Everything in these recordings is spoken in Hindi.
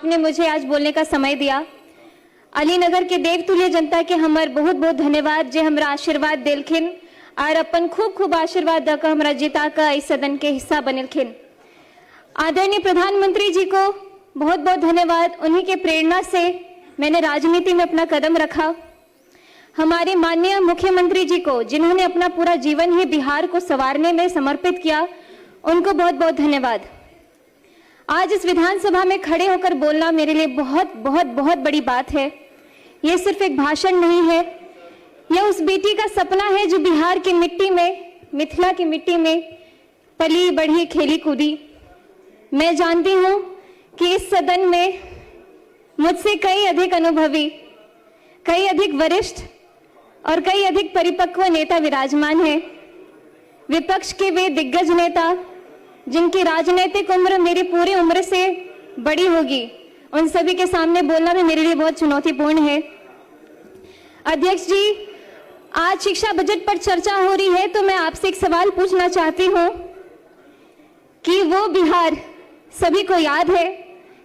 आपने मुझे आज बोलने का समय दिया। अलीनगर के देवतुल्य जनता के हमार बहुत बहुत धन्यवाद जे हमरा आशीर्वाद दिलखिन और अपन खूब खूब आशीर्वाद दकर हमरा जिता का इस सदन के हिस्सा बनलखिन। आदरणीय प्रधानमंत्री जी को बहुत बहुत धन्यवाद। उन्हीं के प्रेरणा से मैंने राजनीति में अपना कदम रखा। हमारे माननीय मुख्यमंत्री जी को, जिन्होंने अपना पूरा जीवन ही बिहार को संवारने में समर्पित किया, उनको बहुत बहुत धन्यवाद। आज इस विधानसभा में खड़े होकर बोलना मेरे लिए बहुत बहुत बहुत बड़ी बात है। ये सिर्फ एक भाषण नहीं है, यह उस बेटी का सपना है जो बिहार की मिट्टी में, मिथिला की मिट्टी में पली बढ़ी खेली कूदी। मैं जानती हूँ कि इस सदन में मुझसे कई अधिक अनुभवी, कई अधिक वरिष्ठ और कई अधिक परिपक्व नेता विराजमान हैं। विपक्ष के वे दिग्गज नेता जिनकी राजनीतिक उम्र मेरी पूरी उम्र से बड़ी होगी, उन सभी के सामने बोलना भी मेरे लिए बहुत चुनौतीपूर्ण है। अध्यक्ष जी, आज शिक्षा बजट पर चर्चा हो रही है, तो मैं आपसे एक सवाल पूछना चाहती हूँ कि वो बिहार सभी को याद है।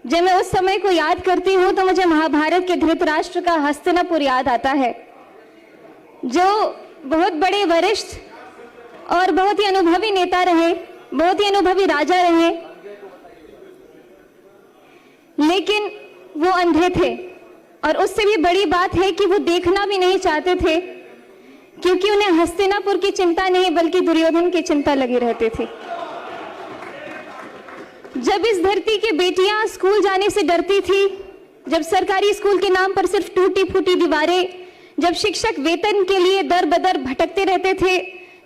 जब मैं उस समय को याद करती हूँ तो मुझे महाभारत के धृतराष्ट्र का हस्तिनापुर याद आता है, जो बहुत बड़े वरिष्ठ और बहुत ही अनुभवी नेता रहे, बहुत ही अनुभवी राजा रहे, लेकिन वो अंधे थे। और उससे भी बड़ी बात है कि वो देखना भी नहीं चाहते थे, क्योंकि उन्हें हस्तिनापुर की चिंता नहीं बल्कि दुर्योधन की चिंता लगी रहती थी। जब इस धरती की बेटियां स्कूल जाने से डरती थी, जब सरकारी स्कूल के नाम पर सिर्फ टूटी फूटी दीवारें, जब शिक्षक वेतन के लिए दर बदर भटकते रहते थे,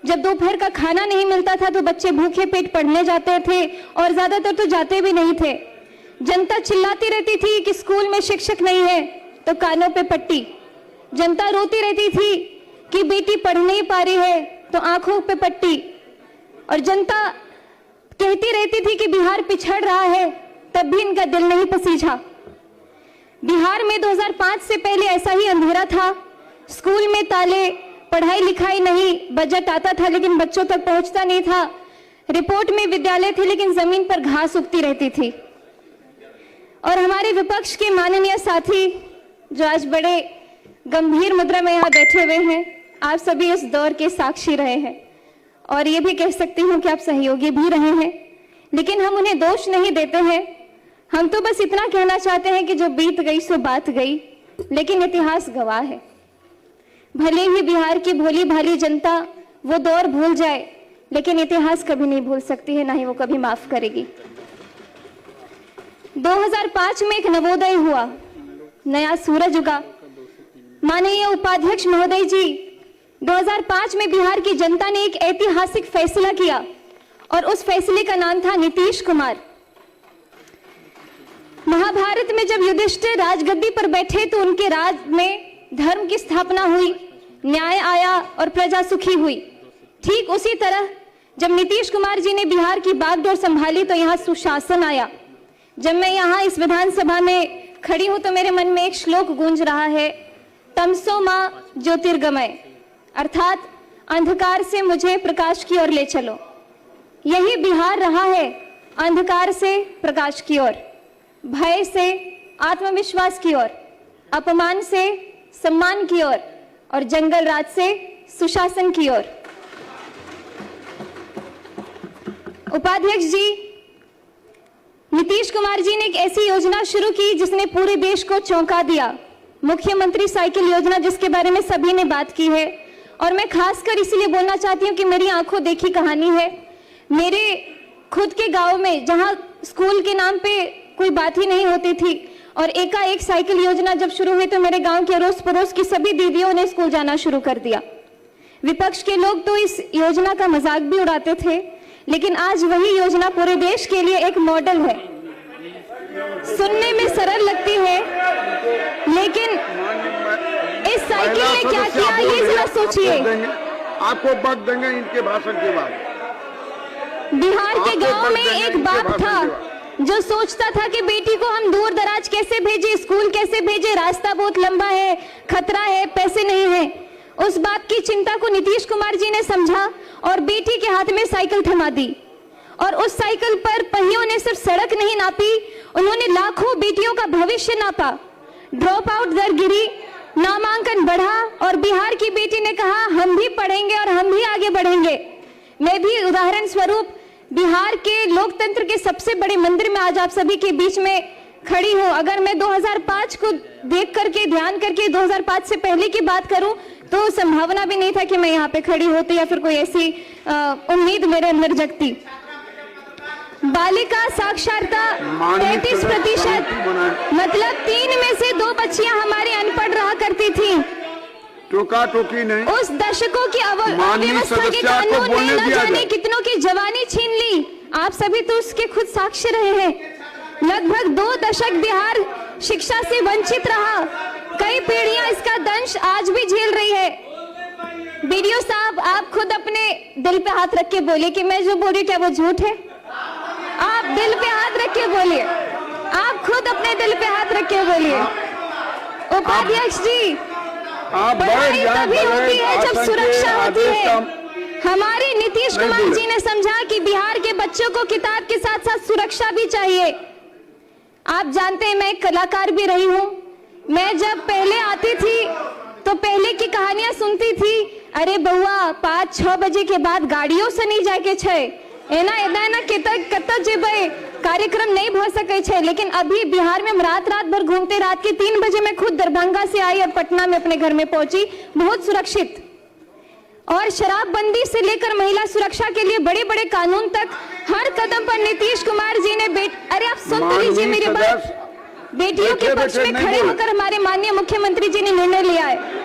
जब दोपहर का खाना नहीं मिलता था तो बच्चे भूखे पेट पढ़ने जाते थे और ज्यादातर तो जाते भी नहीं थे। जनता चिल्लाती रहती थी कि स्कूल में शिक्षक नहीं है, तो कानों पे पट्टी। जनता रोती रहती थी कि बेटी पढ़ नहीं पा रही है, तो आंखों पे पट्टी। और जनता कहती रहती थी कि बिहार पिछड़ रहा है, तब भी इनका दिल नहीं पसीझा। बिहार में 2005 से पहले ऐसा ही अंधेरा था। स्कूल में ताले, पढ़ाई लिखाई नहीं, बजट आता था लेकिन बच्चों तक पहुंचता नहीं था, रिपोर्ट में विद्यालय थे लेकिन जमीन पर घास उगती रहती थी। और हमारे विपक्ष के माननीय साथी जो आज बड़े गंभीर मुद्रा में यहाँ बैठे हुए हैं, आप सभी इस दौर के साक्षी रहे हैं और ये भी कह सकती हूँ कि आप सहयोगी भी रहे हैं, लेकिन हम उन्हें दोष नहीं देते हैं। हम तो बस इतना कहना चाहते हैं कि जो बीत गई सो बात गई, लेकिन इतिहास गवाह है। भले ही बिहार की भोली भाली जनता वो दौर भूल जाए, लेकिन इतिहास कभी नहीं भूल सकती है, ना ही वो कभी माफ करेगी। 2005 में एक नवोदय हुआ, नया सूरज उगा। माननीय उपाध्यक्ष महोदय जी, 2005 में बिहार की जनता ने एक ऐतिहासिक फैसला किया और उस फैसले का नाम था नीतीश कुमार। महाभारत में जब युधिष्ठिर राजगद्दी पर बैठे तो उनके राज में धर्म की स्थापना हुई, न्याय आया और प्रजा सुखी हुई। ठीक उसी तरह जब नीतीश कुमार जी ने बिहार की बागडोर संभाली तो यहाँ सुशासन आया। जब मैं यहाँ इस विधानसभा में खड़ी हूं तो मेरे मन में एक श्लोक गूंज रहा है, तमसो मां ज्योतिर्गमय, अर्थात अंधकार से मुझे प्रकाश की ओर ले चलो। यही बिहार रहा है, अंधकार से प्रकाश की ओर, भय से आत्मविश्वास की ओर, अपमान से सम्मान की ओर और जंगल राज से सुशासन की ओर। उपाध्यक्ष जी, नीतीश कुमार जी ने एक ऐसी योजना शुरू की जिसने पूरे देश को चौंका दिया, मुख्यमंत्री साइकिल योजना, जिसके बारे में सभी ने बात की है। और मैं खासकर इसीलिए बोलना चाहती हूँ कि मेरी आंखों देखी कहानी है। मेरे खुद के गांव में जहां स्कूल के नाम पे कोई बात ही नहीं होती थी और एकाएक साइकिल योजना जब शुरू हुई तो मेरे गांव के अड़ोस पड़ोस की सभी दीदियों ने स्कूल जाना शुरू कर दिया। विपक्ष के लोग तो इस योजना का मजाक भी उड़ाते थे, लेकिन आज वही योजना पूरे देश के लिए एक मॉडल है। सुनने में सरल लगती है, लेकिन इस साइकिल ने क्या किया ये जरा सोचिए। आपको वक्त देंगे इनके भाषण के बाद। बिहार के गांव में एक बाप था जो सोचता था कि बेटी को हम दूर दराज कैसे भेजे, स्कूल कैसे भेजे, रास्ता बहुत लंबा है, खतरा है, पैसे नहीं है। उस बाप की चिंता को नीतीश कुमार जी ने समझा और बेटी के हाथ में साइकिल थमा दी। और उस साइकिल पर पहियों ने सिर्फ सड़क नहीं नापी, उन्होंने लाखों बेटियों का लक्ष्य नापा, ड्रॉप आउट दर गिरी, नामांकन बढ़ा और बिहार की बेटी ने कहा हम भी पढ़ेंगे और हम भी आगे बढ़ेंगे। मैं भी उदाहरण स्वरूप बिहार के लोकतंत्र के सबसे बड़े मंदिर में आज आप सभी के बीच में खड़ी हूं। अगर मैं 2005 को देख करके, ध्यान करके 2005 से पहले की बात करूं तो संभावना भी नहीं था कि मैं यहाँ पे खड़ी होती या फिर कोई ऐसी उम्मीद मेरे अंदर जगती। बालिका साक्षरता 33%, मतलब 3 में से 2 बच्चियां हमारी अनपढ़ रहा करती थी। टोका टोकी नहीं। उस दशकों की अव्यवस्था के कानून ने न जाने कितनों की जवानी छीन ली। आप सभी तो उसके खुद साक्षी रहे हैं। लगभग 2 दशक बिहार शिक्षा से वंचित रहा। कई पीढ़ियां इसका दंश आज भी झेल रही है। बीडीओ साहब, आप खुद अपने दिल पे हाथ रख के बोलिए कि मैं जो बोल रही क्या वो झूठ है। आप दिल पे हाथ रख के बोलिए, आप खुद अपने दिल पे हाथ रख के बोलिए। उपाध्यक्ष जी, पढ़ाई तभी होती है जब सुरक्षा होती है। हमारे नीतीश कुमार जी ने समझा कि बिहार के बच्चों को किताब के साथ साथ सुरक्षा भी चाहिए। आप जानते हैं मैं एक कलाकार भी रही हूँ। मैं जब पहले आती थी तो पहले की कहानियां सुनती थी, अरे बउआ 5-6 बजे के बाद गाड़ियों से नहीं जाके छे एना एना कत जेबे कार्यक्रम नहीं भ सके छे। लेकिन अभी बिहार में हम रात भर घूमते, रात के 3 बजे मैं खुद दरभंगा से आई और पटना में अपने घर में पहुंची, बहुत सुरक्षित। और शराबबंदी से लेकर महिला सुरक्षा के लिए बड़े बड़े कानून तक हर कदम पर नीतीश कुमार जी ने अरे आप सुन तो लीजिए मेरी बात। बेटियों के पक्ष में खड़े होकर हमारे माननीय मुख्यमंत्री जी ने निर्णय लिया है।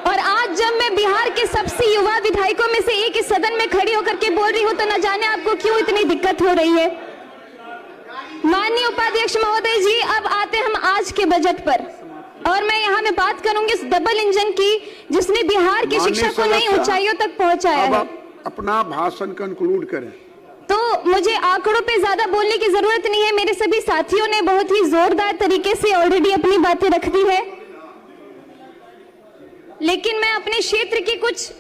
और आज जब मैं बिहार के सबसे युवा विधायकों में से एक इस सदन में खड़ी होकर के बोल रही हूं तो न जाने आपको क्यों इतनी दिक्कत हो रही है। माननीय उपाध्यक्ष महोदय जी, अब आते हम आज के बजट पर और मैं यहाँ में बात करूंगी इस डबल इंजन की जिसने बिहार की शिक्षा को नई ऊंचाइयों तक पहुंचाया है। अपना भाषण कंक्लूड करें। तो मुझे आंकड़ों पे ज्यादा बोलने की जरूरत नहीं है। मेरे सभी साथियों ने बहुत ही जोरदार तरीके से ऑलरेडी अपनी बातें रख दी है। लेकिन मैं अपने क्षेत्र के कुछ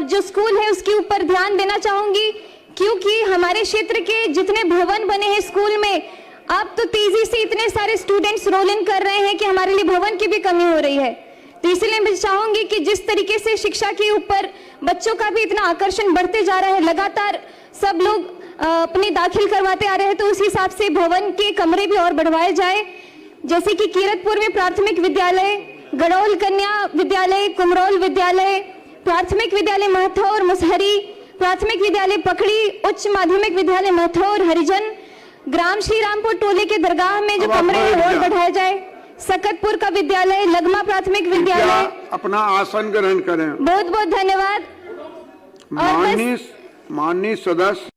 जो स्कूल है उसके ऊपर ध्यान देना चाहूंगी, क्योंकि हमारे क्षेत्र के जितने भवन बने हैं स्कूल में, अब तो तेजी से इतने सारे स्टूडेंट्स रोल इन कर रहे हैं कि हमारे लिए भवन की भी कमी हो रही है। तो इसलिए मैं चाहूंगी कि जिस तरीके से शिक्षा के ऊपर बच्चों का भी इतना आकर्षण बढ़ते जा रहा है, लगातार सब लोग अपने दाखिल करवाते आ रहे हैं, तो उस हिसाब से भवन के कमरे भी और बढ़वाए जाए। जैसे कि कीरतपुर में प्राथमिक विद्यालय, गड़ौल कन्या विद्यालय, कुमरौल विद्यालय, प्राथमिक विद्यालय महथौर मुसहरी, प्राथमिक विद्यालय पकड़ी, उच्च माध्यमिक विद्यालय महथौर हरिजन, ग्राम श्री रामपुर टोले के दरगाह में जो कमरे हैं और बढ़ाया जाए, सकतपुर का विद्यालय, लगमा प्राथमिक विद्यालय। अपना आसन ग्रहण करें। बहुत बहुत धन्यवाद। माननीय सदस्य